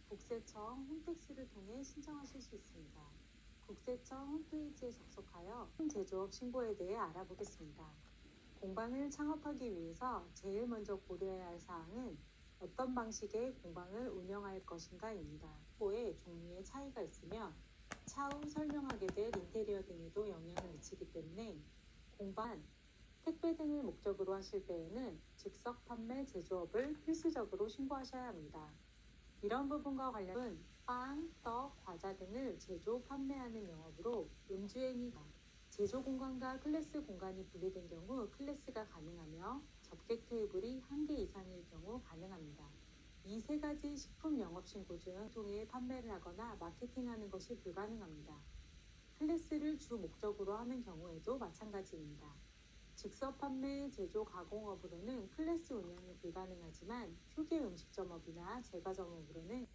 국세청 홈택스를 통해 신청하실 수 있습니다. 국세청 홈페이지에 접속하여 제조업 신고에 대해 알아보겠습니다. 공방을 창업하기 위해서 제일 먼저 고려해야 할 사항은 어떤 방식의 공방을 운영할 것인가입니다. 홍보의 종류의 차이가 있으며 차후 설명하게 될 인테리어 등에도 영향을 미치기 때문에 공방, 택배 등을 목적으로 하실 때에는 즉석 판매 제조업을 필수적으로 신고하셔야 합니다. 이런 부분과 관련은 빵, 떡, 과자 등을 제조, 판매하는 영업으로 음주행위가 제조 공간과 클래스 공간이 분리된 경우 클래스가 가능하며 접객 테이블이 1개 이상일 경우 가능합니다. 이 세 가지 식품 영업 신고 중 통해 판매를 하거나 마케팅하는 것이 불가능합니다. 클래스를 주 목적으로 하는 경우에도 마찬가지입니다. 즉석 판매, 제조, 가공업으로는 클래스 운영이 불가능하지만 휴게 음식점업이나 제과점업으로는